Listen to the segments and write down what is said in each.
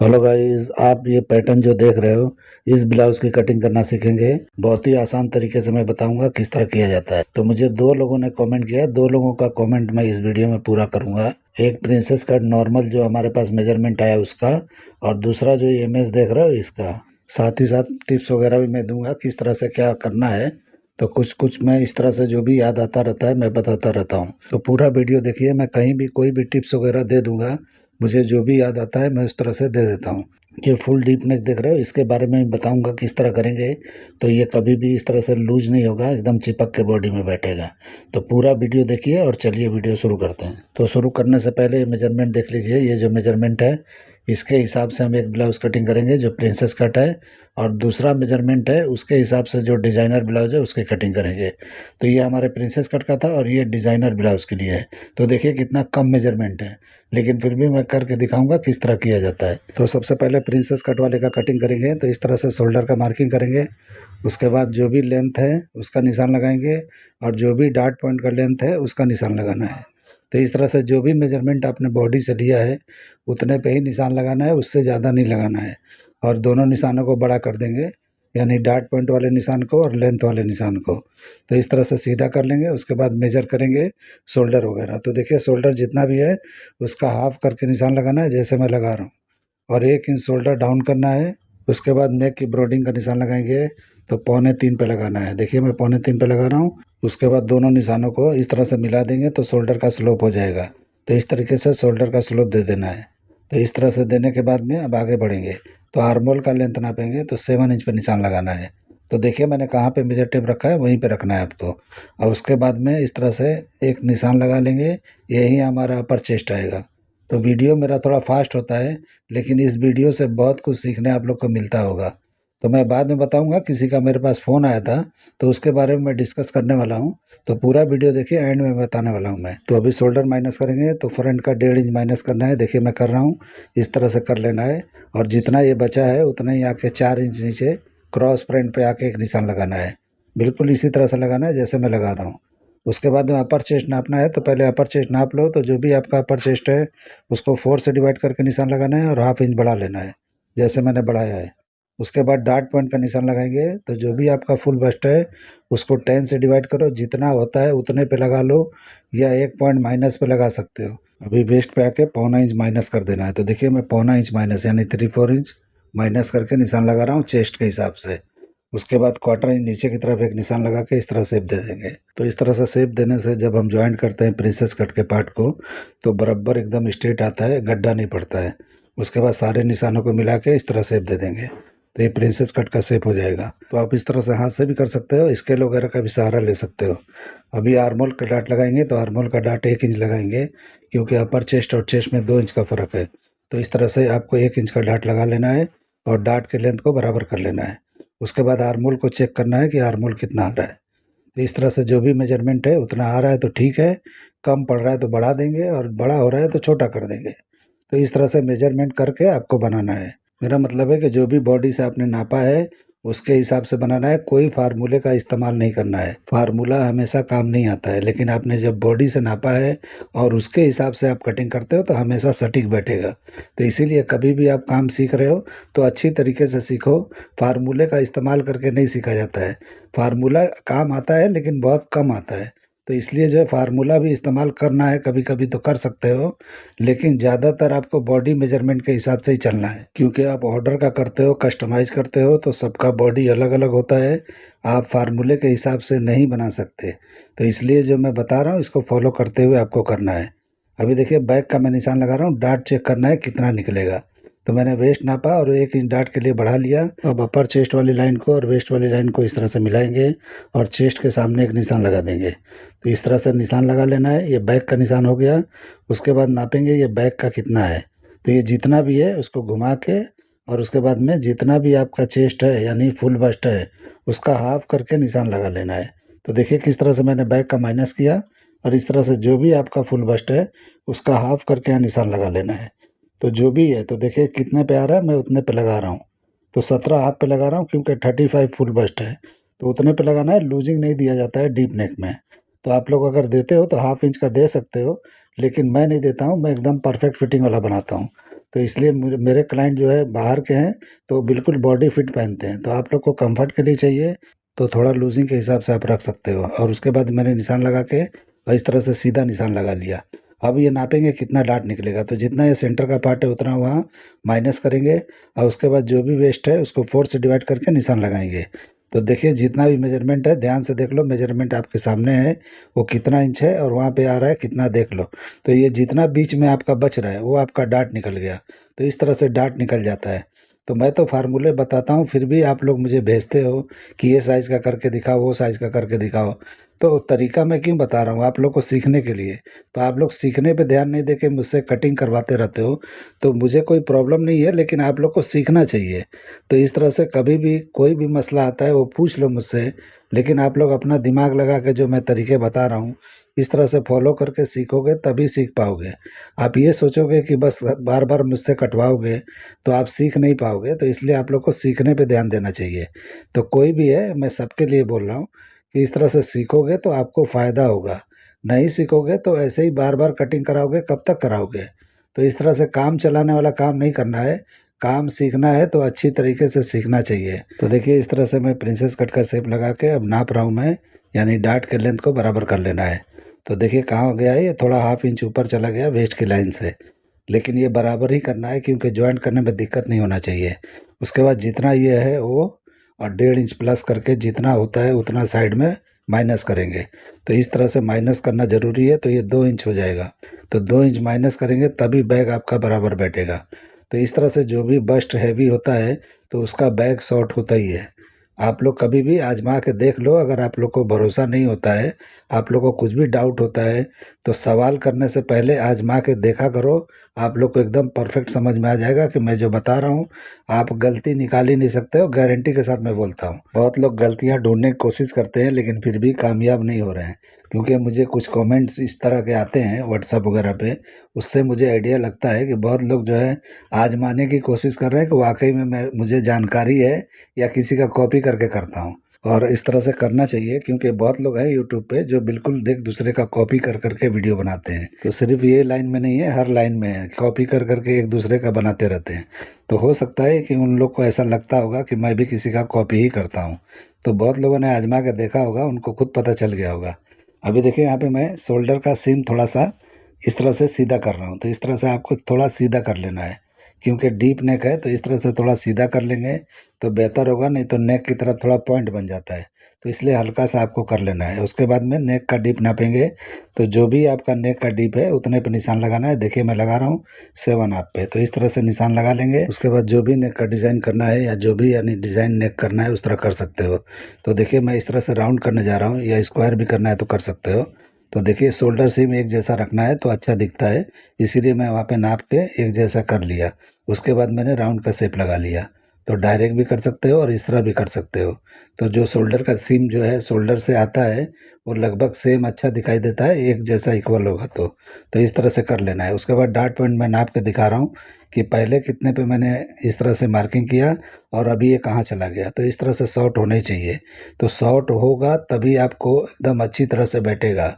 Hello guys, आप ये pattern जो देख रहे हो, इस ब्लाउज की कटिंग करना सीखेंगे। बहुत ही आसान तरीके से मैं बताऊंगा किस तरह किया जाता है। तो मुझे दो लोगों ने कमेंट किया है, दो लोगों का कमेंट मैं इस वीडियो में पूरा करूंगा। एक प्रिंसेस कट नॉर्मल जो हमारे पास मेजरमेंट आया उसका, और दूसरा जो इमेज देख रहे हो इसका। साथ ही साथ टिप्स वगैरह भी मैं दूंगा किस तरह से क्या करना है। तो कुछ कुछ मैं इस तरह से जो भी याद आता रहता है मैं बताता रहता हूँ। तो पूरा वीडियो देखिए, मैं कहीं भी कोई भी टिप्स वगैरह दे दूंगा। मुझे जो भी याद आता है मैं उस तरह से दे देता हूँ। ये फुल डीप नेक देख रहे हो, इसके बारे में बताऊंगा किस तरह करेंगे। तो ये कभी भी इस तरह से लूज नहीं होगा, एकदम चिपक के बॉडी में बैठेगा। तो पूरा वीडियो देखिए और चलिए वीडियो शुरू करते हैं। तो शुरू करने से पहले मेजरमेंट देख लीजिए। ये जो मेजरमेंट है इसके हिसाब से हम एक ब्लाउज कटिंग करेंगे जो प्रिंसेस कट है, और दूसरा मेजरमेंट है उसके हिसाब से जो डिज़ाइनर ब्लाउज है उसकी कटिंग करेंगे। तो ये हमारे प्रिंसेस कट का था और ये डिज़ाइनर ब्लाउज के लिए है। तो देखिए कितना कम मेजरमेंट है, लेकिन फिर भी मैं करके दिखाऊंगा किस तरह किया जाता है। तो सबसे पहले प्रिंसेस कट वाले का कटिंग करेंगे। तो इस तरह से शोल्डर का मार्किंग करेंगे। उसके बाद जो भी लेंथ है उसका निशान लगाएंगे, और जो भी डार्ट पॉइंट का लेंथ है उसका निशान लगाना है। तो इस तरह से जो भी मेजरमेंट आपने बॉडी से लिया है उतने पे ही निशान लगाना है, उससे ज़्यादा नहीं लगाना है। और दोनों निशानों को बड़ा कर देंगे, यानी डार्ट पॉइंट वाले निशान को और लेंथ वाले निशान को। तो इस तरह से सीधा कर लेंगे। उसके बाद मेजर करेंगे शोल्डर वगैरह। तो देखिए शोल्डर जितना भी है उसका हाफ करके निशान लगाना है, जैसे मैं लगा रहा हूँ। और 1 इंच शोल्डर डाउन करना है। उसके बाद नेक की ब्रोडिंग का निशान लगाएंगे। तो 2.25 पे लगाना है। देखिए मैं 2.25 पे लगा रहा हूँ। उसके बाद दोनों निशानों को इस तरह से मिला देंगे तो शोल्डर का स्लोप हो जाएगा। तो इस तरीके से शोल्डर का स्लोप दे देना है। तो इस तरह से देने के बाद में अब आगे बढ़ेंगे। तो आर्मोल का लेंथ नापेंगे तो 7 इंच पे निशान लगाना है। तो देखिए मैंने कहाँ पे मेजर टेप रखा है वहीं पे रखना है आपको। और उसके बाद में इस तरह से एक निशान लगा लेंगे। यही हमारा अपर चेस्ट आएगा। तो वीडियो मेरा थोड़ा फास्ट होता है, लेकिन इस वीडियो से बहुत कुछ सीखने आप लोग को मिलता होगा। तो मैं बाद में बताऊंगा, किसी का मेरे पास फ़ोन आया था तो उसके बारे में मैं डिस्कस करने वाला हूँ। तो पूरा वीडियो देखिए, एंड में बताने वाला हूँ मैं। तो अभी शोल्डर माइनस करेंगे तो फ्रंट का 1.5 इंच माइनस करना है। देखिए मैं कर रहा हूँ, इस तरह से कर लेना है। और जितना ये बचा है उतना ही आके 4 इंच नीचे क्रॉस फ्रंट पे आके एक निशान लगाना है। बिल्कुल इसी तरह से लगाना है जैसे मैं लगा रहा हूँ। उसके बाद में अपर चेस्ट नापना है। तो पहले अपर चेस्ट नाप लो। तो जो भी आपका अपर चेस्ट है उसको 4 से डिवाइड करके निशान लगाना है और हाफ इंच बढ़ा लेना है, जैसे मैंने बढ़ाया है। उसके बाद डार्ट पॉइंट का निशान लगाएंगे। तो जो भी आपका फुल बस्ट है उसको 10 से डिवाइड करो, जितना होता है उतने पे लगा लो, या 1 पॉइंट माइनस पे लगा सकते हो। अभी वेस्ट पे आके 0.25 इंच माइनस कर देना है। तो देखिए मैं 0.25 इंच माइनस यानी 3/4 इंच माइनस करके निशान लगा रहा हूँ चेस्ट के हिसाब से। उसके बाद 1/4 इंच नीचे की तरफ एक निशान लगा के इस तरह शेप दे देंगे। तो इस तरह से शेप देने से जब हम ज्वाइंट करते हैं प्रिंसेस कट के पार्ट को तो बराबर एकदम स्ट्रेट आता है, गड्ढा नहीं पड़ता है। उसके बाद सारे निशानों को मिला के इस तरह शेप दे देंगे तो ये प्रिंसेस कट का शेप हो जाएगा। तो आप इस तरह से हाथ से भी कर सकते हो, स्केल वगैरह का भी सहारा ले सकते हो। अभी आर्मोल का डाट लगाएंगे। तो आर्मोल का डाट 1 इंच लगाएंगे, क्योंकि अपर चेस्ट और चेस्ट में 2 इंच का फ़र्क है। तो इस तरह से आपको 1 इंच का डाट लगा लेना है और डाट के लेंथ को बराबर कर लेना है। उसके बाद आर्मोल को चेक करना है कि आर्मोल कितना आ रहा है। तो इस तरह से जो भी मेजरमेंट है उतना आ रहा है तो ठीक है, कम पड़ रहा है तो बढ़ा देंगे, और बड़ा हो रहा है तो छोटा कर देंगे। तो इस तरह से मेजरमेंट करके आपको बनाना है। मेरा मतलब है कि जो भी बॉडी से आपने नापा है उसके हिसाब से बनाना है। कोई फार्मूले का इस्तेमाल नहीं करना है। फार्मूला हमेशा काम नहीं आता है, लेकिन आपने जब बॉडी से नापा है और उसके हिसाब से आप कटिंग करते हो तो हमेशा सटीक बैठेगा। तो इसीलिए कभी भी आप काम सीख रहे हो तो अच्छी तरीके से सीखो। फार्मूले का इस्तेमाल करके नहीं सीखा जाता है। फार्मूला काम आता है लेकिन बहुत कम आता है। तो इसलिए जो है फार्मूला भी इस्तेमाल करना है, कभी कभी तो कर सकते हो, लेकिन ज़्यादातर आपको बॉडी मेजरमेंट के हिसाब से ही चलना है। क्योंकि आप ऑर्डर का करते हो, कस्टमाइज करते हो, तो सबका बॉडी अलग अलग होता है। आप फार्मूले के हिसाब से नहीं बना सकते। तो इसलिए जो मैं बता रहा हूँ इसको फॉलो करते हुए आपको करना है। अभी देखिए बैक का मैं निशान लगा रहा हूँ, डार्ट चेक करना है कितना निकलेगा। तो मैंने वेस्ट नापा और 1 इंच डार्ट के लिए बढ़ा लिया। अब अपर चेस्ट वाली लाइन को और वेस्ट वाली लाइन को इस तरह से मिलाएंगे और चेस्ट के सामने एक निशान लगा देंगे। तो इस तरह से निशान लगा लेना है। ये बैक का निशान हो गया। उसके बाद नापेंगे ये बैक का कितना है। तो ये जितना भी है उसको घुमा के, और उसके बाद में जितना भी आपका चेस्ट है यानी फुल बस्ट है उसका हाफ करके निशान लगा लेना है। तो देखिए किस तरह से मैंने बैक का माइनस किया, और इस तरह से जो भी आपका फुल बस्ट है उसका हाफ करके यहाँ निशान लगा लेना है। तो जो भी है तो देखिए कितने पे आ रहा है, मैं उतने पे लगा रहा हूँ। तो 17 हाफ पे लगा रहा हूँ, क्योंकि 35 फुल बस्ट है। तो उतने पे लगाना है, लूजिंग नहीं दिया जाता है डीप नेक में। तो आप लोग अगर देते हो तो हाफ इंच का दे सकते हो, लेकिन मैं नहीं देता हूँ। मैं एकदम परफेक्ट फिटिंग वाला बनाता हूँ। तो इसलिए मेरे क्लाइंट जो है बाहर के हैं, तो बिल्कुल बॉडी फिट पहनते हैं। तो आप लोग को कंफर्ट के लिए चाहिए तो थोड़ा लूजिंग के हिसाब से आप रख सकते हो। और उसके बाद मैंने निशान लगा के और इस तरह से सीधा निशान लगा लिया। अब ये नापेंगे कितना डार्ट निकलेगा, तो जितना ये सेंटर का पार्ट है उतना वहाँ माइनस करेंगे और उसके बाद जो भी वेस्ट है उसको 4 से डिवाइड करके निशान लगाएंगे। तो देखिए जितना भी मेजरमेंट है ध्यान से देख लो, मेजरमेंट आपके सामने है वो कितना इंच है और वहाँ पे आ रहा है कितना, देख लो। तो ये जितना बीच में आपका बच रहा है वो आपका डार्ट निकल गया। तो इस तरह से डार्ट निकल जाता है। तो मैं तो फार्मूले बताता हूँ, फिर भी आप लोग मुझे भेजते हो कि ये साइज़ का करके दिखाओ, वो साइज़ का करके दिखाओ। तो तरीका मैं क्यों बता रहा हूँ, आप लोग को सीखने के लिए। तो आप लोग सीखने पे ध्यान नहीं देके मुझसे कटिंग करवाते रहते हो। तो मुझे कोई प्रॉब्लम नहीं है, लेकिन आप लोग को सीखना चाहिए। तो इस तरह से कभी भी कोई भी मसला आता है वो पूछ लो मुझसे, लेकिन आप लोग अपना दिमाग लगा के जो मैं तरीके बता रहा हूँ इस तरह से फॉलो करके सीखोगे तभी सीख पाओगे। आप ये सोचोगे कि बस बार बार मुझसे कटवाओगे तो आप सीख नहीं पाओगे। तो इसलिए आप लोग को सीखने पे ध्यान देना चाहिए। तो कोई भी है, मैं सबके लिए बोल रहा हूँ कि इस तरह से सीखोगे तो आपको फ़ायदा होगा। नहीं सीखोगे तो ऐसे ही बार बार कटिंग कराओगे, कब तक कराओगे। तो इस तरह से काम चलाने वाला काम नहीं करना है। काम सीखना है तो अच्छी तरीके से सीखना चाहिए। तो देखिए इस तरह से मैं प्रिंसेस कट का शेप लगा के अब नाप रहा हूँ मैं, यानी डार्ट के लेंथ को बराबर कर लेना है। तो देखिए कहाँ गया है, ये थोड़ा हाफ इंच ऊपर चला गया वेस्ट की लाइन से, लेकिन ये बराबर ही करना है क्योंकि जॉइंट करने में दिक्कत नहीं होना चाहिए। उसके बाद जितना ये है वो और 1.5 इंच प्लस करके जितना होता है उतना साइड में माइनस करेंगे। तो इस तरह से माइनस करना ज़रूरी है। तो ये 2 इंच हो जाएगा। तो 2 इंच माइनस करेंगे तभी बैग आपका बराबर बैठेगा। तो इस तरह से जो भी बस्ट हैवी होता है तो उसका बैग शॉर्ट होता ही है। आप लोग कभी भी आजमा के देख लो। अगर आप लोग को भरोसा नहीं होता है, आप लोग को कुछ भी डाउट होता है, तो सवाल करने से पहले आजमा के देखा करो। आप लोग को एकदम परफेक्ट समझ में आ जाएगा कि मैं जो बता रहा हूँ आप गलती निकाल ही नहीं सकते हो। गारंटी के साथ मैं बोलता हूँ। बहुत लोग गलतियाँ ढूंढने की कोशिश करते हैं लेकिन फिर भी कामयाब नहीं हो रहे हैं, क्योंकि मुझे कुछ कमेंट्स इस तरह के आते हैं व्हाट्सएप वगैरह पे। उससे मुझे आइडिया लगता है कि बहुत लोग जो है आजमाने की कोशिश कर रहे हैं कि वाकई में मुझे जानकारी है या किसी का कॉपी करके करता हूँ। और इस तरह से करना चाहिए क्योंकि बहुत लोग हैं यूट्यूब पे जो बिल्कुल देख दूसरे का कॉपी कर करके वीडियो बनाते हैं। तो सिर्फ ये लाइन में नहीं है, हर लाइन में है, कॉपी कर करके एक दूसरे का बनाते रहते हैं। तो हो सकता है कि उन लोग को ऐसा लगता होगा कि मैं भी किसी का कॉपी ही करता हूँ। तो बहुत लोगों ने आजमा के देखा होगा, उनको खुद पता चल गया होगा। अभी देखिए यहाँ पे मैं शोल्डर का सीम थोड़ा सा इस तरह से सीधा कर रहा हूँ। तो इस तरह से आपको थोड़ा सीधा कर लेना है क्योंकि डीप नेक है। तो इस तरह से थोड़ा सीधा कर लेंगे तो बेहतर होगा, नहीं तो नेक की तरफ थोड़ा पॉइंट बन जाता है। तो इसलिए हल्का सा आपको कर लेना है। उसके बाद में नेक का डीप नापेंगे। तो जो भी आपका नेक का डीप है उतने पे निशान लगाना है। देखिए मैं लगा रहा हूँ 7 आप पे। तो इस तरह से निशान लगा लेंगे। उसके बाद जो भी नेक का डिज़ाइन करना है या जो भी यानी डिज़ाइन नेक करना है उस तरह कर सकते हो। तो देखिए मैं इस तरह से राउंड करने जा रहा हूँ, या स्क्वायर भी करना है तो कर सकते हो। तो देखिए शोल्डर सीम एक जैसा रखना है तो अच्छा दिखता है, इसीलिए मैं वहाँ पे नाप के एक जैसा कर लिया। उसके बाद मैंने राउंड का शेप लगा लिया। तो डायरेक्ट भी कर सकते हो और इस तरह भी कर सकते हो। तो जो शोल्डर का सीम जो है शोल्डर से आता है वो लगभग सेम अच्छा दिखाई देता है, एक जैसा इक्वल होगा। तो इस तरह से कर लेना है। उसके बाद डार्ट पॉइंट मैं नाप के दिखा रहा हूँ कि पहले कितने पे मैंने इस तरह से मार्किंग किया और अभी ये कहाँ चला गया। तो इस तरह से शॉर्ट होना ही चाहिए। तो शॉर्ट होगा तभी आपको एकदम अच्छी तरह से बैठेगा,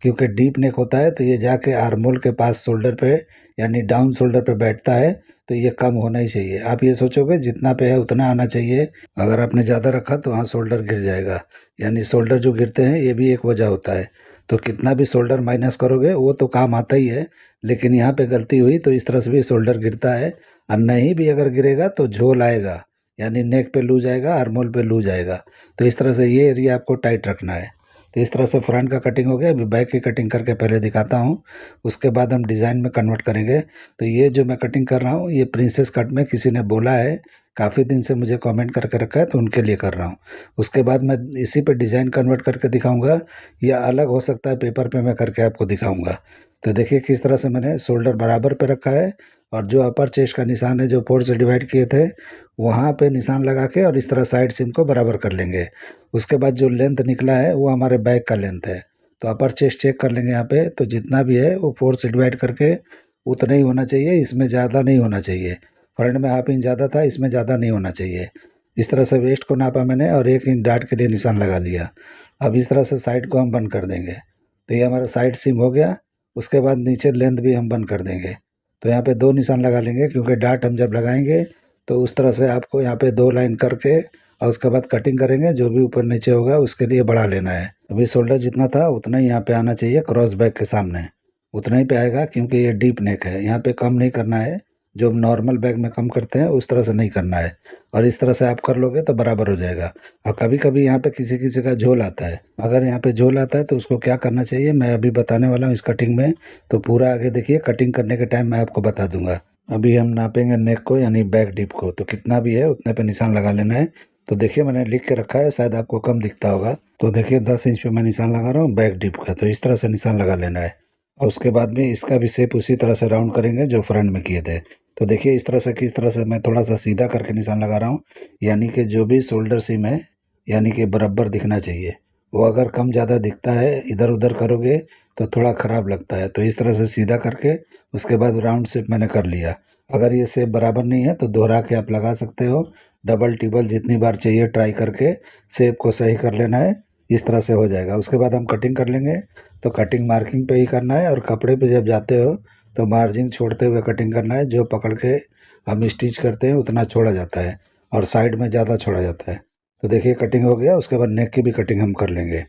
क्योंकि डीप नेक होता है तो ये जाके आर्मोल के पास शोल्डर पे यानी डाउन शोल्डर पे बैठता है। तो ये कम होना ही चाहिए। आप ये सोचोगे जितना पे है उतना आना चाहिए। अगर आपने ज़्यादा रखा तो वहाँ शोल्डर गिर जाएगा, यानी शोल्डर जो गिरते हैं ये भी एक वजह होता है। तो कितना भी शोल्डर माइनस करोगे वो तो काम आता ही है, लेकिन यहाँ पे गलती हुई तो इस तरह से भी शोल्डर गिरता है। और नहीं भी अगर गिरेगा तो झोल आएगा, यानी नेक पे लूज आएगा, आर्मोल पे लूज आएगा। तो इस तरह से ये एरिया आपको टाइट रखना है। तो इस तरह से फ्रंट का कटिंग हो गया। अभी बैक की कटिंग करके पहले दिखाता हूँ, उसके बाद हम डिज़ाइन में कन्वर्ट करेंगे। तो ये जो मैं कटिंग कर रहा हूँ ये प्रिंसेस कट में किसी ने बोला है, काफ़ी दिन से मुझे कमेंट करके रखा है तो उनके लिए कर रहा हूँ। उसके बाद मैं इसी पे डिज़ाइन कन्वर्ट करके दिखाऊंगा, या अलग हो सकता है पेपर पे मैं करके आपको दिखाऊंगा। तो देखिए किस तरह से मैंने शोल्डर बराबर पे रखा है और जो अपर चेस्ट का निशान है जो 4 से डिवाइड किए थे वहाँ पे निशान लगा के और इस तरह साइड सिम को बराबर कर लेंगे। उसके बाद जो लेंथ निकला है वो हमारे बैक का लेंथ है। तो अपर चेस्ट चेक कर लेंगे यहाँ पे। तो जितना भी है वो 4 से डिवाइड करके उतना ही होना चाहिए, इसमें ज़्यादा नहीं होना चाहिए। फ्रंट में हाफ इंच ज़्यादा था, इसमें ज़्यादा नहीं होना चाहिए। इस तरह से वेस्ट को नापा मैंने और 1 इंच डार्ट के लिए निशान लगा लिया। अब इस तरह से साइड को हम बंद कर देंगे। तो ये हमारा साइड सिम हो गया। उसके बाद नीचे लेंथ भी हम बंद कर देंगे। तो यहाँ पे 2 निशान लगा लेंगे, क्योंकि डाट हम जब लगाएंगे तो उस तरह से आपको यहाँ पे 2 लाइन करके और उसके बाद कटिंग करेंगे। जो भी ऊपर नीचे होगा उसके लिए बढ़ा लेना है। अभी शोल्डर जितना था उतना ही यहाँ पे आना चाहिए क्रॉस बैक के सामने, उतना ही पे आएगा, क्योंकि ये डीप नेक है। यहाँ पे कम नहीं करना है, जो नॉर्मल बैग में कम करते हैं उस तरह से नहीं करना है। और इस तरह से आप कर लोगे तो बराबर हो जाएगा। और कभी कभी यहाँ पे किसी किसी का झोल आता है, अगर यहाँ पे झोल आता है तो उसको क्या करना चाहिए मैं अभी बताने वाला हूँ इस कटिंग में। तो पूरा आगे देखिए, कटिंग करने के टाइम मैं आपको बता दूंगा। अभी हम नापेंगे नेक को, यानी बैक डीप को, तो कितना भी है उतने पे निशान लगा लेना है। तो देखिए मैंने लिख के रखा है, शायद आपको कम दिखता होगा। तो देखिए 10 इंच पे मैं निशान लगा रहा हूँ बैक डीप का, तो इस तरह से निशान लगा लेना है। और उसके बाद में इसका भी शेप उसी तरह से राउंड करेंगे जो फ्रंट में किए थे। तो देखिए इस तरह से, किस तरह से मैं थोड़ा सा सीधा करके निशान लगा रहा हूँ, यानी कि जो भी शोल्डर सीम है यानी कि बराबर दिखना चाहिए। वो अगर कम ज़्यादा दिखता है, इधर उधर करोगे तो थोड़ा ख़राब लगता है। तो इस तरह से सीधा करके उसके बाद राउंड शेप मैंने कर लिया। अगर ये शेप बराबर नहीं है तो दोहरा के आप लगा सकते हो, डबल टिबल जितनी बार चाहिए ट्राई करके शेप को सही कर लेना है। इस तरह से हो जाएगा। उसके बाद हम कटिंग कर लेंगे। तो कटिंग मार्किंग पे ही करना है, और कपड़े पे जब जाते हो तो मार्जिन छोड़ते हुए कटिंग करना है। जो पकड़ के हम स्टिच करते हैं उतना छोड़ा जाता है, और साइड में ज़्यादा छोड़ा जाता है। तो देखिए कटिंग हो गया। उसके बाद नेक की भी कटिंग हम कर लेंगे।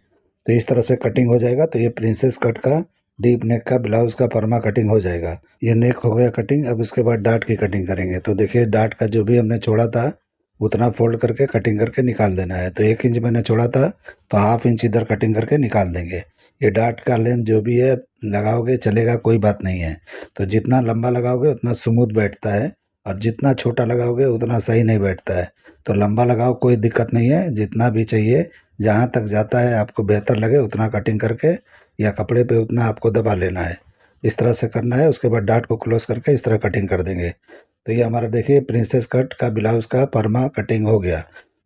तो इस तरह से कटिंग हो जाएगा। तो ये प्रिंसेस कट का डीप नेक का ब्लाउज का परमा कटिंग हो जाएगा। ये नेक हो गया कटिंग। अब उसके बाद डाट की कटिंग करेंगे। तो देखिए डाट का जो भी हमने छोड़ा था उतना फोल्ड करके कटिंग करके निकाल देना है। तो 1 इंच मैंने छोड़ा था, तो हाफ इंच इधर कटिंग करके निकाल देंगे। ये डाट का लेंथ जो भी है लगाओगे चलेगा, कोई बात नहीं है। तो जितना लंबा लगाओगे उतना स्मूथ बैठता है, और जितना छोटा लगाओगे उतना सही नहीं बैठता है। तो लंबा लगाओ, कोई दिक्कत नहीं है, जितना भी चाहिए जहाँ तक जाता है आपको बेहतर लगे उतना कटिंग करके या कपड़े पे उतना आपको दबा लेना है। इस तरह से करना है। उसके बाद डाट को क्लोज करके इस तरह कटिंग कर देंगे। तो ये हमारा देखिए प्रिंसेस कट का ब्लाउज का परमा कटिंग हो गया।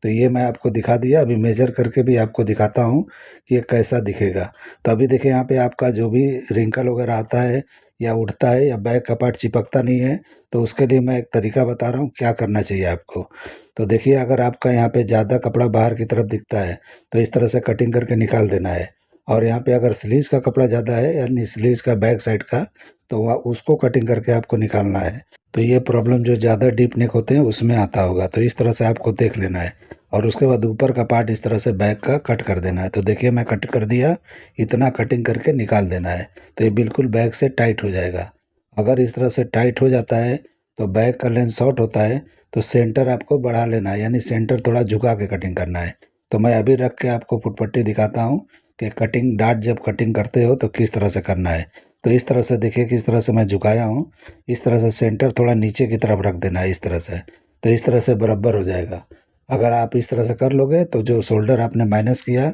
तो ये मैं आपको दिखा दिया। अभी मेजर करके भी आपको दिखाता हूँ कि ये कैसा दिखेगा। तो अभी देखिए यहाँ पे आपका जो भी रिंकल वगैरह आता है या उठता है या बैक का पार्ट चिपकता नहीं है, तो उसके लिए मैं एक तरीका बता रहा हूँ क्या करना चाहिए आपको। तो देखिए अगर आपका यहाँ पे ज़्यादा कपड़ा बाहर की तरफ दिखता है तो इस तरह से कटिंग करके निकाल देना है। और यहाँ पे अगर स्लीव्स का कपड़ा ज़्यादा है, यानी स्लीव्स का बैक साइड का, तो वह उसको कटिंग करके आपको निकालना है। तो ये प्रॉब्लम जो ज़्यादा डीप नेक होते हैं उसमें आता होगा। तो इस तरह से आपको देख लेना है। और उसके बाद ऊपर का पार्ट इस तरह से बैक का कट कर देना है। तो देखिए मैं कट कर दिया, इतना कटिंग करके निकाल देना है। तो ये बिल्कुल बैक से टाइट हो जाएगा। अगर इस तरह से टाइट हो जाता है तो बैक का लेंथ शॉर्ट होता है, तो सेंटर आपको बढ़ा लेना है, यानी सेंटर थोड़ा झुका के कटिंग करना है। तो मैं अभी रख के आपको फुटपट्टी दिखाता हूँ कि कटिंग डाट जब कटिंग करते हो तो किस तरह से करना है। तो इस तरह से देखिए किस तरह से मैं झुकाया हूँ। इस तरह से सेंटर थोड़ा नीचे की तरफ रख देना है इस तरह से। तो इस तरह से बराबर हो जाएगा। अगर आप इस तरह से कर लोगे तो जो शोल्डर आपने माइनस किया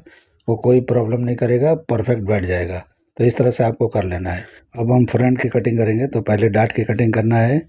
वो कोई प्रॉब्लम नहीं करेगा, परफेक्ट बैठ जाएगा। तो इस तरह से आपको कर लेना है। अब हम फ्रंट की कटिंग करेंगे। तो पहले डाट की कटिंग करना है,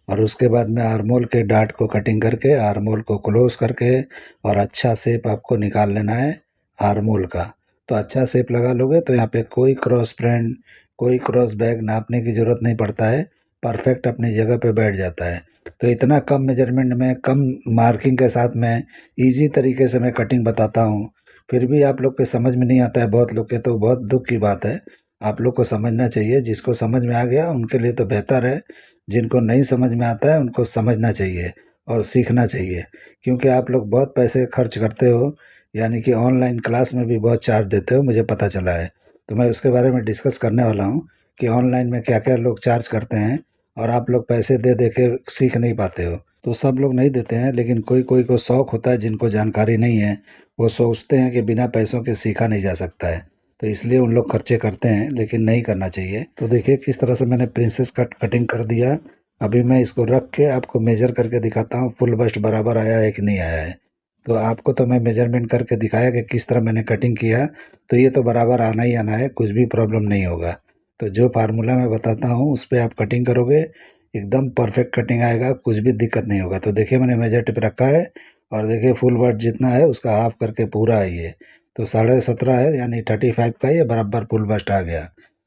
और उसके बाद में आर्मोल के डाट को कटिंग करके आर्मोल को क्लोज करके और अच्छा शेप आपको निकाल लेना है आर्मोल का। तो अच्छा शेप लगा लोगे तो यहाँ पे कोई क्रॉस फ्रंट कोई क्रॉस बैक नापने की ज़रूरत नहीं पड़ता है, परफेक्ट अपनी जगह पे बैठ जाता है। तो इतना कम मेजरमेंट में कम मार्किंग के साथ में इजी तरीके से मैं कटिंग बताता हूँ, फिर भी आप लोग के समझ में नहीं आता है बहुत लोग के, तो बहुत दुख की बात है। आप लोग को समझना चाहिए। जिसको समझ में आ गया उनके लिए तो बेहतर है, जिनको नहीं समझ में आता है उनको समझना चाहिए और सीखना चाहिए। क्योंकि आप लोग बहुत पैसे खर्च करते हो, यानी कि ऑनलाइन क्लास में भी बहुत चार्ज देते हो, मुझे पता चला है। तो मैं उसके बारे में डिस्कस करने वाला हूँ कि ऑनलाइन में क्या क्या लोग चार्ज करते हैं, और आप लोग पैसे दे दे के सीख नहीं पाते हो। तो सब लोग नहीं देते हैं, लेकिन कोई कोई को शौक़ होता है, जिनको जानकारी नहीं है वो सोचते हैं कि बिना पैसों के सीखा नहीं जा सकता है, तो इसलिए उन लोग खर्चे करते हैं, लेकिन नहीं करना चाहिए। तो देखिए किस तरह से मैंने प्रिंसेस कट कटिंग कर दिया। अभी मैं इसको रख के आपको मेजर करके दिखाता हूँ फुल बस्ट बराबर आया है कि नहीं आया है। तो आपको तो मैं मेजरमेंट करके दिखाया कि किस तरह मैंने कटिंग किया, तो ये तो बराबर आना ही आना है, कुछ भी प्रॉब्लम नहीं होगा। तो जो फार्मूला मैं बताता हूँ उस पर आप कटिंग करोगे एकदम परफेक्ट कटिंग आएगा, कुछ भी दिक्कत नहीं होगा। तो देखिए मैंने मेजर टिप रखा है, और देखिए फुल बस्ट जितना है उसका हाफ करके पूरा है ये। तो 17.5 है, यानी 35 का ये बराबर फुल बस्ट आ गया।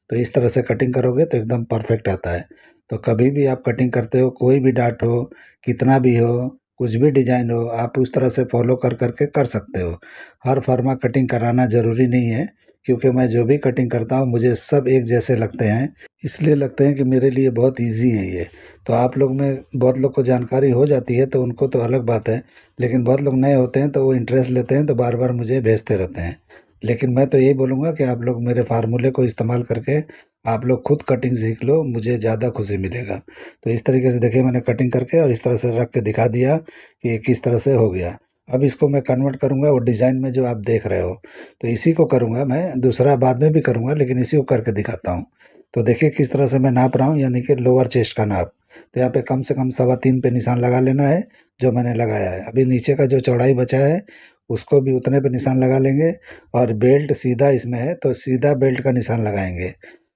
तो इस तरह से कटिंग करोगे तो एकदम परफेक्ट आता है। तो कभी भी आप कटिंग करते हो, कोई भी डाट हो, कितना भी हो, कुछ भी डिजाइन हो, आप उस तरह से फॉलो कर करके कर सकते हो। हर फर्मा कटिंग कराना ज़रूरी नहीं है, क्योंकि मैं जो भी कटिंग करता हूँ मुझे सब एक जैसे लगते हैं, इसलिए लगते हैं कि मेरे लिए बहुत ईजी है ये। तो आप लोग में बहुत लोग को जानकारी हो जाती है तो उनको तो अलग बात है, लेकिन बहुत लोग नए होते हैं तो वो इंटरेस्ट लेते हैं तो बार बार मुझे भेजते रहते हैं। लेकिन मैं तो यही बोलूँगा कि आप लोग मेरे फार्मूले को इस्तेमाल करके आप लोग खुद कटिंग सीख लो, मुझे ज़्यादा खुशी मिलेगा। तो इस तरीके से देखिए मैंने कटिंग करके और इस तरह से रख के दिखा दिया कि ये किस तरह से हो गया। अब इसको मैं कन्वर्ट करूँगा वो डिज़ाइन में जो आप देख रहे हो, तो इसी को करूँगा मैं, दूसरा बाद में भी करूँगा लेकिन इसी को करके दिखाता हूँ। तो देखिए किस तरह से मैं नाप रहा हूँ, यानी कि लोअर चेस्ट का नाप। तो यहाँ पे कम से कम 3.25 पे निशान लगा लेना है, जो मैंने लगाया है। अभी नीचे का जो चौड़ाई बचा है उसको भी उतने पे निशान लगा लेंगे, और बेल्ट सीधा इसमें है तो सीधा बेल्ट का निशान लगाएंगे।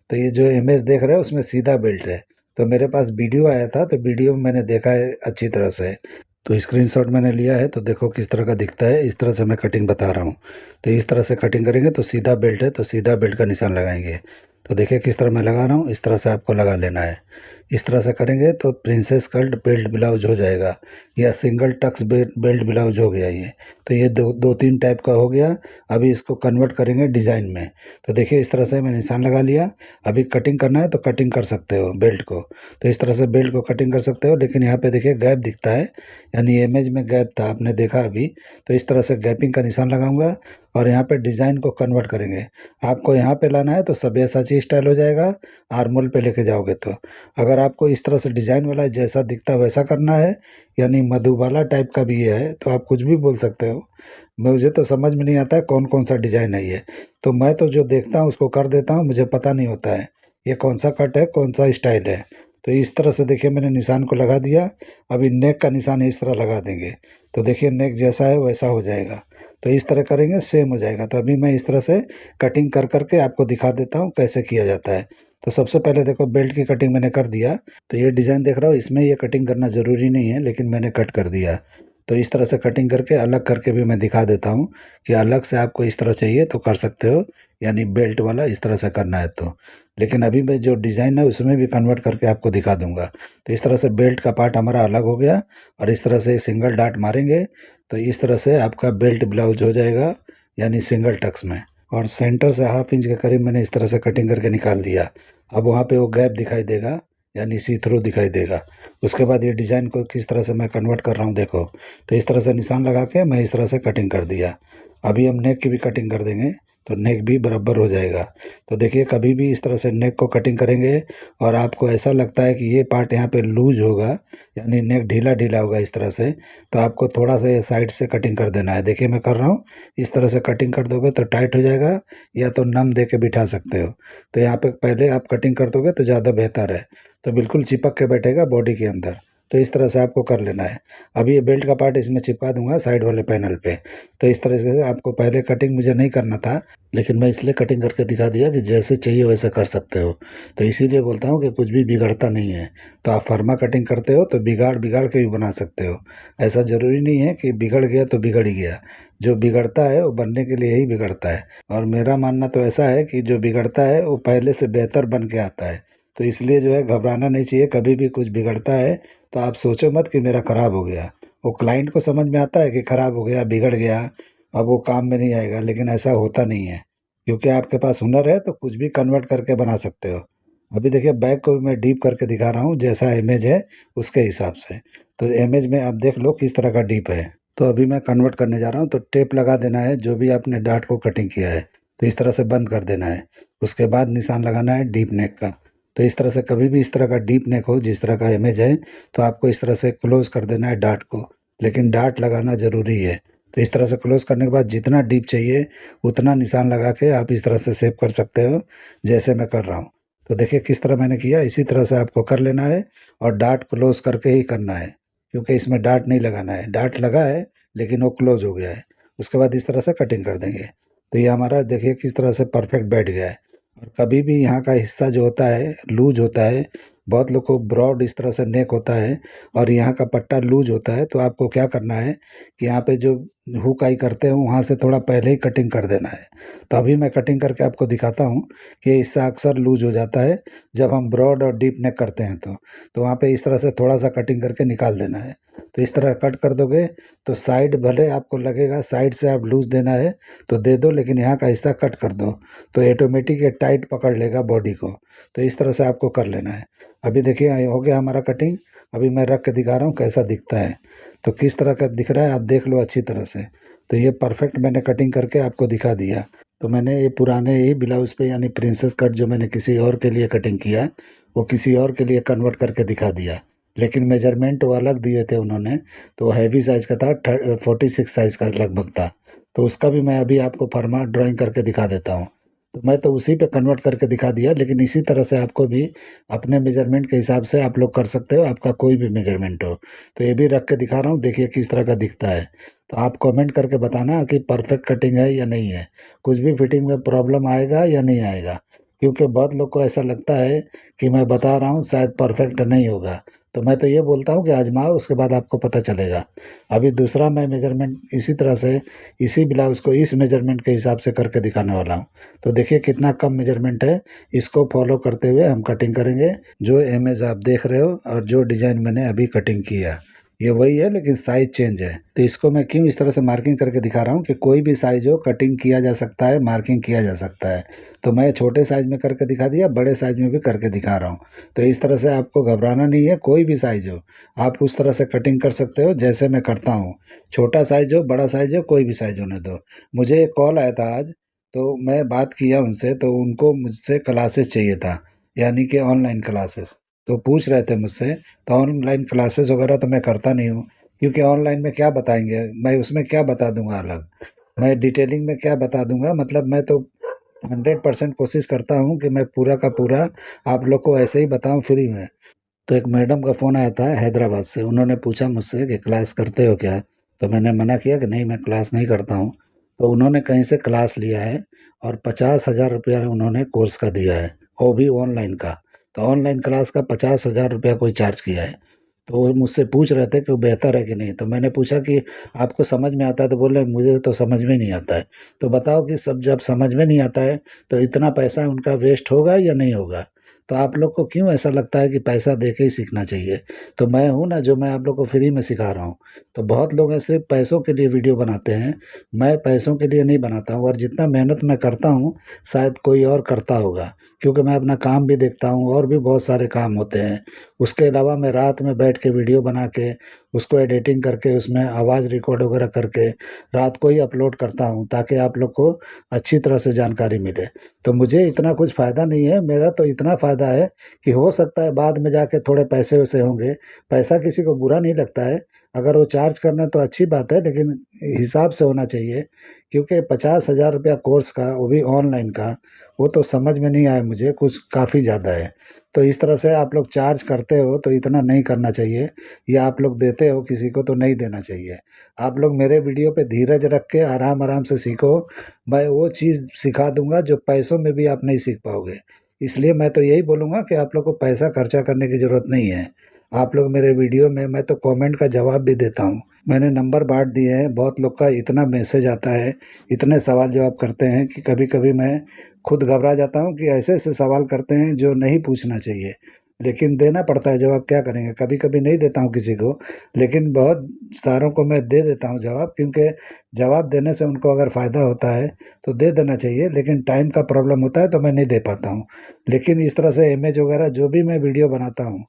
तो ये जो इमेज देख रहे हो उसमें सीधा बेल्ट है। तो मेरे पास वीडियो आया था तो वीडियो में मैंने देखा है अच्छी तरह से, तो स्क्रीनशॉट मैंने लिया है। तो देखो किस तरह का दिखता है, इस तरह से मैं कटिंग बता रहा हूँ। तो इस तरह से कटिंग करेंगे तो सीधा बेल्ट है तो सीधा बेल्ट का निशान लगाएंगे। तो देखिए किस तरह मैं लगा रहा हूँ, इस तरह से आपको लगा लेना है। इस तरह से करेंगे तो प्रिंसेस कट बेल्ट ब्लाउज हो जाएगा, या सिंगल टक्स बेल्ट ब्लाउज हो गया ये। तो ये दो तीन टाइप का हो गया। अभी इसको कन्वर्ट करेंगे डिज़ाइन में। तो देखिए इस तरह से मैं निशान लगा लिया। अभी कटिंग करना है तो कटिंग कर सकते हो बेल्ट को, तो इस तरह से बेल्ट को कटिंग कर सकते हो। लेकिन यहाँ पे देखिए गैप दिखता है, यानी इमेज में गैप था, आपने देखा अभी। तो इस तरह से गैपिंग का निशान लगाऊंगा और यहाँ पे डिज़ाइन को कन्वर्ट करेंगे। आपको यहाँ पे लाना है तो सब्यासाची स्टाइल हो जाएगा, आर्मोल पे लेके जाओगे तो। अगर आपको इस तरह से डिज़ाइन वाला जैसा दिखता है वैसा करना है, यानी मधुबाला टाइप का भी ये है, तो आप कुछ भी बोल सकते हो। मुझे तो समझ में नहीं आता है कौन कौन सा डिज़ाइन है ये, तो मैं तो जो देखता हूँ उसको कर देता हूँ, मुझे पता नहीं होता है ये कौन सा कट है कौन सा स्टाइल है। तो इस तरह से देखिए मैंने निशान को लगा दिया। अभी नेक का निशान इस तरह लगा देंगे, तो देखिए नेक जैसा है वैसा हो जाएगा। तो इस तरह करेंगे सेम हो जाएगा। तो अभी मैं इस तरह से कटिंग कर करके आपको दिखा देता हूँ कैसे किया जाता है। तो सबसे पहले देखो बेल्ट की कटिंग मैंने कर दिया। तो ये डिज़ाइन देख रहा हो, इसमें ये कटिंग करना ज़रूरी नहीं है लेकिन मैंने कट कर दिया। तो इस तरह से कटिंग करके अलग करके भी मैं दिखा देता हूँ कि अलग से आपको इस तरह चाहिए तो कर सकते हो, यानी बेल्ट वाला इस तरह से करना है तो। लेकिन अभी मैं जो डिज़ाइन है उसमें भी कन्वर्ट करके आपको दिखा दूंगा। तो इस तरह से बेल्ट का पार्ट हमारा अलग हो गया, और इस तरह से सिंगल डाट मारेंगे तो इस तरह से आपका बेल्ट ब्लाउज हो जाएगा, यानी सिंगल टक्स में। और सेंटर से 1/2 इंच के करीब मैंने इस तरह से कटिंग करके निकाल दिया। अब वहाँ पे वो गैप दिखाई देगा, यानी सी थ्रू दिखाई देगा। उसके बाद ये डिज़ाइन को किस तरह से मैं कन्वर्ट कर रहा हूँ देखो। तो इस तरह से निशान लगा के मैं इस तरह से कटिंग कर दिया। अभी हम नेक की भी कटिंग कर देंगे तो नेक भी बराबर हो जाएगा। तो देखिए कभी भी इस तरह से नेक को कटिंग करेंगे और आपको ऐसा लगता है कि ये पार्ट यहाँ पे लूज होगा, यानी नेक ढीला ढीला होगा इस तरह से, तो आपको थोड़ा सा ये साइड से कटिंग कर देना है। देखिए मैं कर रहा हूँ, इस तरह से कटिंग कर दोगे तो टाइट हो जाएगा, या तो नम दे के बिठा सकते हो। तो यहाँ पे पहले आप कटिंग कर दोगे तो ज़्यादा बेहतर है, तो बिल्कुल चिपक के बैठेगा बॉडी के अंदर। तो इस तरह से आपको कर लेना है। अभी ये बेल्ट का पार्ट इसमें चिपका दूंगा साइड वाले पैनल पे। तो इस तरह से आपको पहले कटिंग मुझे नहीं करना था, लेकिन मैं इसलिए कटिंग करके दिखा दिया कि जैसे चाहिए वैसे कर सकते हो। तो इसीलिए बोलता हूँ कि कुछ भी बिगड़ता नहीं है। तो आप फर्मा कटिंग करते हो तो बिगाड़ बिगाड़ के भी बना सकते हो। ऐसा ज़रूरी नहीं है कि बिगड़ गया तो बिगड़ ही गया। जो बिगड़ता है वो बनने के लिए ही बिगड़ता है, और मेरा मानना तो ऐसा है कि जो बिगड़ता है वो पहले से बेहतर बन के आता है। तो इसलिए जो है घबराना नहीं चाहिए, कभी भी कुछ बिगड़ता है तो आप सोचो मत कि मेरा ख़राब हो गया। वो क्लाइंट को समझ में आता है कि ख़राब हो गया, बिगड़ गया, अब वो काम में नहीं आएगा, लेकिन ऐसा होता नहीं है। क्योंकि आपके पास हुनर है तो कुछ भी कन्वर्ट करके बना सकते हो। अभी देखिए बैक को भी मैं डीप करके दिखा रहा हूँ, जैसा इमेज है उसके हिसाब से। तो इमेज में आप देख लो किस तरह का डीप है। तो अभी मैं कन्वर्ट करने जा रहा हूँ। तो टेप लगा देना है जो भी आपने डार्ट को कटिंग किया है, तो इस तरह से बंद कर देना है। उसके बाद निशान लगाना है डीप नेक का। तो इस तरह से कभी भी इस तरह का डीप नेक हो जिस तरह का इमेज है, तो आपको इस तरह से क्लोज कर देना है डार्ट को, लेकिन डार्ट लगाना ज़रूरी है। तो इस तरह से क्लोज करने के बाद जितना डीप चाहिए उतना निशान लगा के आप इस तरह से सेव कर सकते हो, जैसे मैं कर रहा हूँ। तो देखिए किस तरह मैंने किया, इसी तरह से आपको कर लेना है, और डार्ट क्लोज करके ही करना है, क्योंकि इसमें डार्ट नहीं लगाना है। डार्ट लगा है लेकिन वो क्लोज हो गया है। उसके बाद इस तरह से कटिंग कर देंगे। तो ये हमारा देखिए किस तरह से परफेक्ट बैठ गया है। और कभी भी यहाँ का हिस्सा जो होता है लूज होता है, बहुत लोग को ब्रॉड इस तरह से नेक होता है और यहाँ का पट्टा लूज होता है, तो आपको क्या करना है कि यहाँ पे जो हुकाई करते हैं वहाँ से थोड़ा पहले ही कटिंग कर देना है। तो अभी मैं कटिंग करके आपको दिखाता हूँ कि इससे अक्सर लूज हो जाता है जब हम ब्रॉड और डीप नेक करते हैं तो वहाँ पे इस तरह से थोड़ा सा कटिंग करके निकाल देना है। तो इस तरह कट कर दोगे तो साइड भले आपको लगेगा साइड से आप लूज देना है तो दे दो, लेकिन यहाँ का हिस्सा कट कर दो तो ऑटोमेटिक ये टाइट पकड़ लेगा बॉडी को। तो इस तरह से आपको कर लेना है। अभी देखिए ये हो गया हमारा कटिंग। अभी मैं रख के दिखा रहा हूँ कैसा दिखता है। तो किस तरह का दिख रहा है आप देख लो अच्छी तरह से। तो ये परफेक्ट मैंने कटिंग करके आपको दिखा दिया। तो मैंने ये पुराने ही ब्लाउज पे यानी प्रिंसेस कट जो मैंने किसी और के लिए कटिंग किया वो किसी और के लिए कन्वर्ट करके दिखा दिया, लेकिन मेजरमेंट वो अलग दिए थे उन्होंने। तो हैवी साइज़ का था, 46 साइज़ का लगभग था। तो उसका भी मैं अभी आपको फॉर्मेट ड्राइंग करके दिखा देता हूँ। तो मैं तो उसी पे कन्वर्ट करके दिखा दिया, लेकिन इसी तरह से आपको भी अपने मेजरमेंट के हिसाब से आप लोग कर सकते हो, आपका कोई भी मेजरमेंट हो। तो ये भी रख के दिखा रहा हूँ, देखिए किस तरह का दिखता है। तो आप कमेंट करके बताना कि परफेक्ट कटिंग है या नहीं है, कुछ भी फिटिंग में प्रॉब्लम आएगा या नहीं आएगा। क्योंकि बहुत लोग को ऐसा लगता है कि मैं बता रहा हूँ शायद परफेक्ट नहीं होगा। तो मैं तो ये बोलता हूँ कि आजमाओ, उसके बाद आपको पता चलेगा। अभी दूसरा मैं मेजरमेंट इसी तरह से इसी ब्लाउज को इस मेजरमेंट के हिसाब से करके दिखाने वाला हूँ। तो देखिए कितना कम मेजरमेंट है, इसको फॉलो करते हुए हम कटिंग करेंगे। जो इमेज आप देख रहे हो और जो डिज़ाइन मैंने अभी कटिंग किया ये वही है, लेकिन साइज चेंज है। तो इसको मैं क्यों इस तरह से मार्किंग करके दिखा रहा हूँ कि कोई भी साइज हो कटिंग किया जा सकता है, मार्किंग किया जा सकता है। तो मैं छोटे साइज में करके दिखा दिया, बड़े साइज में भी करके दिखा रहा हूँ। तो इस तरह से आपको घबराना नहीं है, कोई भी साइज हो आप उस तरह से कटिंग कर सकते हो जैसे मैं करता हूँ। छोटा साइज हो, बड़ा साइज हो, कोई भी साइज होने दो। मुझे एक कॉल आया था आज, तो मैं बात किया उनसे, तो उनको मुझसे क्लासेस चाहिए था, यानी कि ऑनलाइन क्लासेस। तो पूछ रहे थे मुझसे। तो ऑनलाइन क्लासेस वगैरह तो मैं करता नहीं हूँ, क्योंकि ऑनलाइन में क्या बताएंगे, मैं उसमें क्या बता दूंगा अलग, मैं डिटेलिंग में क्या बता दूंगा। मतलब मैं तो 100% कोशिश करता हूँ कि मैं पूरा का पूरा आप लोग को ऐसे ही बताऊँ फ्री में। तो एक मैडम का फ़ोन आया था हैदराबाद से, उन्होंने पूछा मुझसे कि क्लास करते हो क्या? तो मैंने मना किया कि नहीं मैं क्लास नहीं करता हूँ। तो उन्होंने कहीं से क्लास लिया है और 50,000 रुपया उन्होंने कोर्स का दिया है, वो भी ऑनलाइन का। तो ऑनलाइन क्लास का 50,000 रुपया कोई चार्ज किया है। तो वो मुझसे पूछ रहे थे कि वो बेहतर है कि नहीं। तो मैंने पूछा कि आपको समझ में आता है? तो बोले मुझे तो समझ में नहीं आता है। तो बताओ कि सब जब समझ में नहीं आता है तो इतना पैसा उनका वेस्ट होगा या नहीं होगा? तो आप लोग को क्यों ऐसा लगता है कि पैसा दे के ही सीखना चाहिए? तो मैं हूँ ना जो मैं आप लोग को फ्री में सिखा रहा हूँ। तो बहुत लोग हैं सिर्फ़ पैसों के लिए वीडियो बनाते हैं, मैं पैसों के लिए नहीं बनाता हूँ। और जितना मेहनत मैं करता हूँ शायद कोई और करता होगा, क्योंकि मैं अपना काम भी देखता हूँ और भी बहुत सारे काम होते हैं। उसके अलावा मैं रात में बैठ के वीडियो बना के उसको एडिटिंग करके उसमें आवाज़ रिकॉर्ड वगैरह करके रात को ही अपलोड करता हूँ, ताकि आप लोग को अच्छी तरह से जानकारी मिले। तो मुझे इतना कुछ फ़ायदा नहीं है, मेरा तो इतना फ़ायदा है कि हो सकता है बाद में जाके थोड़े पैसे-वैसे होंगे। पैसा किसी को बुरा नहीं लगता है, अगर वो चार्ज करना है तो अच्छी बात है, लेकिन हिसाब से होना चाहिए। क्योंकि 50,000 रुपया कोर्स का, वो भी ऑनलाइन का, वो तो समझ में नहीं आया मुझे, कुछ काफ़ी ज़्यादा है। तो इस तरह से आप लोग चार्ज करते हो तो इतना नहीं करना चाहिए, या आप लोग देते हो किसी को तो नहीं देना चाहिए। आप लोग मेरे वीडियो पे धीरज रख के आराम-आराम से सीखो। मैं वो चीज़ सिखा दूँगा जो पैसों में भी आप नहीं सीख पाओगे। इसलिए मैं तो यही बोलूँगा कि आप लोग को पैसा खर्चा करने की ज़रूरत नहीं है। आप लोग मेरे वीडियो में, मैं तो कमेंट का जवाब भी देता हूँ। मैंने नंबर बाँट दिए हैं, बहुत लोग का इतना मैसेज आता है, इतने सवाल जवाब करते हैं कि कभी-कभी मैं खुद घबरा जाता हूँ कि ऐसे-ऐसे सवाल करते हैं जो नहीं पूछना चाहिए। लेकिन देना पड़ता है जवाब, क्या करेंगे? कभी-कभी नहीं देता हूँ किसी को, लेकिन बहुत सारों को मैं दे देता हूँ जवाब, क्योंकि जवाब देने से उनको अगर फ़ायदा होता है तो दे देना चाहिए। लेकिन टाइम का प्रॉब्लम होता है तो मैं नहीं दे पाता हूँ। लेकिन इस तरह से इमेज वगैरह जो भी मैं वीडियो बनाता हूँ,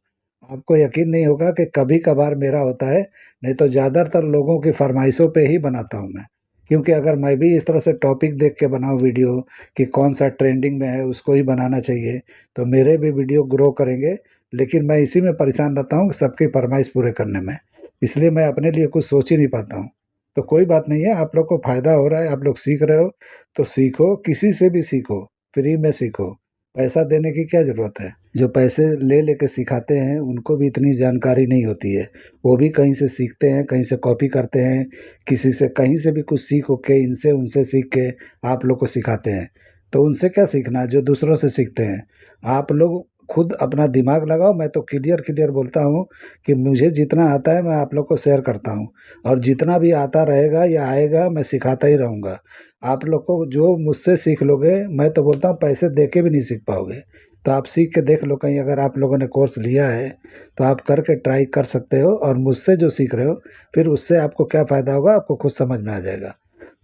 आपको यकीन नहीं होगा कि कभी-कभार मेरा होता है, नहीं तो ज़्यादातर लोगों की फ़रमाइशों पे ही बनाता हूँ मैं। क्योंकि अगर मैं भी इस तरह से टॉपिक देख के बनाऊँ वीडियो कि कौन-सा ट्रेंडिंग में है उसको ही बनाना चाहिए, तो मेरे भी वीडियो ग्रो करेंगे। लेकिन मैं इसी में परेशान रहता हूँ सबकी फ़रमाइश पूरे करने में। इसलिए मैं अपने लिए कुछ सोच ही नहीं पाता हूँ। तो कोई बात नहीं है, आप लोग को फ़ायदा हो रहा है, आप लोग सीख रहे हो, तो सीखो, किसी से भी सीखो, फ्री में सीखो। पैसा देने की क्या ज़रूरत है? जो पैसे ले लेके सिखाते हैं उनको भी इतनी जानकारी नहीं होती है। वो भी कहीं से सीखते हैं, कहीं से कॉपी करते हैं, किसी से कहीं से भी कुछ सीख के इनसे उनसे सीख के आप लोग को सिखाते हैं। तो उनसे क्या सीखना है जो दूसरों से सीखते हैं? आप लोग खुद अपना दिमाग लगाओ। मैं तो क्लियर बोलता हूँ कि मुझे जितना आता है मैं आप लोग को शेयर करता हूँ, और जितना भी आता रहेगा या आएगा मैं सिखाता ही रहूँगा। आप लोग को जो मुझसे सीख लोगे, मैं तो बोलता हूँ पैसे दे के भी नहीं सीख पाओगे। तो आप सीख के देख लो, कहीं अगर आप लोगों ने कोर्स लिया है तो आप करके ट्राई कर सकते हो, और मुझसे जो सीख रहे हो फिर उससे आपको क्या फ़ायदा होगा आपको खुद समझ में आ जाएगा।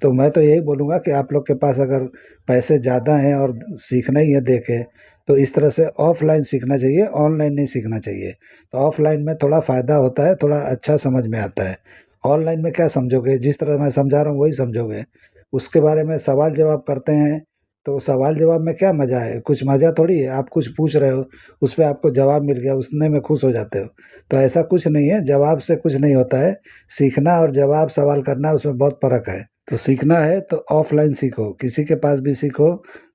तो मैं तो यही बोलूँगा कि आप लोग के पास अगर पैसे ज़्यादा हैं और सीखना ही है देखे, तो इस तरह से ऑफ़लाइन सीखना चाहिए, ऑनलाइन नहीं सीखना चाहिए। तो ऑफ़लाइन में थोड़ा फ़ायदा होता है, थोड़ा अच्छा समझ में आता है। ऑनलाइन में क्या समझोगे, जिस तरह मैं समझा रहा हूँ वही समझोगे। उसके बारे में सवाल जवाब करते हैं, तो सवाल जवाब में क्या मज़ा है? कुछ मज़ा थोड़ी है। आप कुछ पूछ रहे हो, उस पे आपको जवाब मिल गया, उतने में खुश हो जाते हो। तो ऐसा कुछ नहीं है, जवाब से कुछ नहीं होता है। सीखना और जवाब सवाल करना उसमें बहुत फ़र्क है। तो सीखना है तो ऑफ़लाइन सीखो, किसी के पास भी सीखो,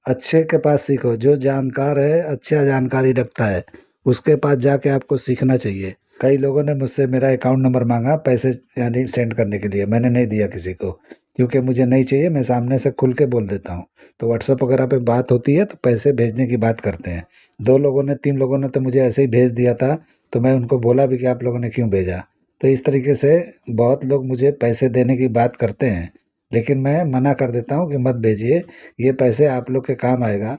अच्छे के पास सीखो, जो जानकार है, अच्छा जानकारी रखता है, उसके पास जाके आपको सीखना चाहिए। कई लोगों ने मुझसे मेरा अकाउंट नंबर माँगा पैसे यानी सेंड करने के लिए, मैंने नहीं दिया किसी को, क्योंकि मुझे नहीं चाहिए। मैं सामने से खुल के बोल देता हूँ। तो व्हाट्सएप वगैरह पे बात होती है तो पैसे भेजने की बात करते हैं। 2 लोगों ने 3 लोगों ने तो मुझे ऐसे ही भेज दिया था, तो मैं उनको बोला भी कि आप लोगों ने क्यों भेजा? तो इस तरीके से बहुत लोग मुझे पैसे देने की बात करते हैं, लेकिन मैं मना कर देता हूँ कि मत भेजिए, ये पैसे आप लोग के काम आएगा।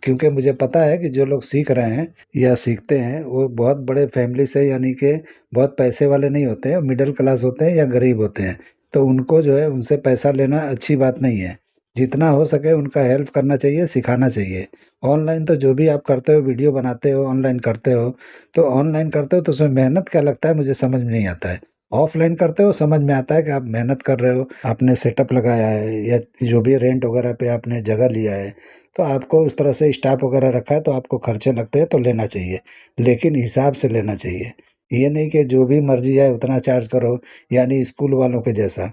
क्योंकि मुझे पता है कि जो लोग सीख रहे हैं या सीखते हैं वो बहुत बड़े फैमिली से, यानी कि बहुत पैसे वाले नहीं होते हैं, मिडिल क्लास होते हैं या गरीब होते हैं। तो उनको जो है उनसे पैसा लेना अच्छी बात नहीं है। जितना हो सके उनका हेल्प करना चाहिए, सिखाना चाहिए। ऑनलाइन तो जो भी आप करते हो, वीडियो बनाते हो, ऑनलाइन करते हो, तो ऑनलाइन करते हो तो उसमें मेहनत क्या लगता है मुझे समझ में नहीं आता है। ऑफलाइन करते हो समझ में आता है कि आप मेहनत कर रहे हो, आपने सेटअप लगाया है या जो भी रेंट वगैरह पे आपने जगह लिया है, तो आपको उस तरह से स्टाफ वगैरह रखा है तो आपको खर्चे लगते हैं तो लेना चाहिए, लेकिन हिसाब से लेना चाहिए। ये नहीं कि जो भी मर्जी आए उतना चार्ज करो, यानी स्कूल वालों के जैसा,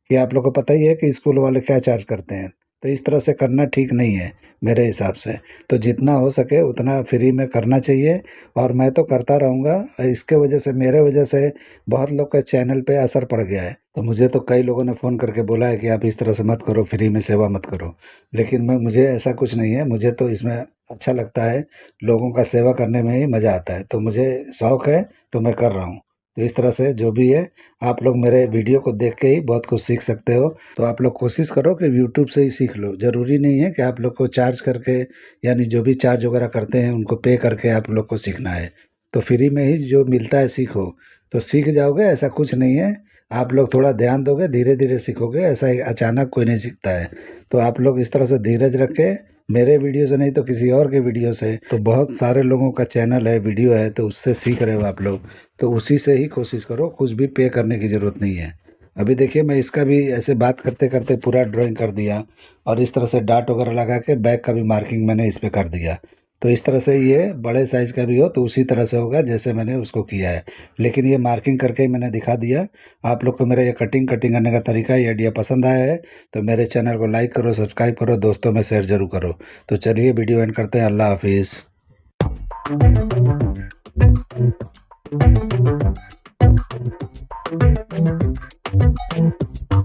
कि आप लोग को पता ही है कि स्कूल वाले क्या चार्ज करते हैं। तो इस तरह से करना ठीक नहीं है मेरे हिसाब से। तो जितना हो सके उतना फ्री में करना चाहिए, और मैं तो करता रहूँगा। इसके वजह से, मेरे वजह से बहुत लोग के चैनल पे असर पड़ गया है। तो मुझे तो कई लोगों ने फ़ोन करके बोला है कि आप इस तरह से मत करो, फ्री में सेवा मत करो। लेकिन मुझे ऐसा कुछ नहीं है, मुझे तो इसमें अच्छा लगता है, लोगों का सेवा करने में ही मज़ा आता है। तो मुझे शौक़ है तो मैं कर रहा हूँ। तो इस तरह से जो भी है, आप लोग मेरे वीडियो को देख के ही बहुत कुछ सीख सकते हो। तो आप लोग कोशिश करो कि यूट्यूब से ही सीख लो। ज़रूरी नहीं है कि आप लोग को चार्ज करके, यानी जो भी चार्ज वगैरह करते हैं उनको पे करके आप लोग को सीखना है। तो फ्री में ही जो मिलता है सीखो, तो सीख जाओगे, ऐसा कुछ नहीं है। आप लोग थोड़ा ध्यान दोगे, धीरे-धीरे सीखोगे, ऐसा ही अचानक कोई नहीं सीखता है। तो आप लोग इस तरह से धीरज रख के, मेरे वीडियो से नहीं तो किसी और के वीडियो से, तो बहुत सारे लोगों का चैनल है, वीडियो है, तो उससे सीख रहे हो आप लोग, तो उसी से ही कोशिश करो, कुछ भी पे करने की ज़रूरत नहीं है। अभी देखिए मैं इसका भी ऐसे बात करते-करते पूरा ड्राइंग कर दिया, और इस तरह से डॉट वगैरह लगा के बैक का भी मार्किंग मैंने इस पे कर दिया। तो इस तरह से ये बड़े साइज़ का भी हो तो उसी तरह से होगा जैसे मैंने उसको किया है। लेकिन ये मार्किंग करके ही मैंने दिखा दिया। आप लोग को मेरा ये कटिंग करने का तरीका, ये आइडिया पसंद आया है तो मेरे चैनल को लाइक करो, सब्सक्राइब करो, दोस्तों में शेयर ज़रूर करो। तो चलिए वीडियो एंड करते हैं। अल्लाह हाफ़िज़।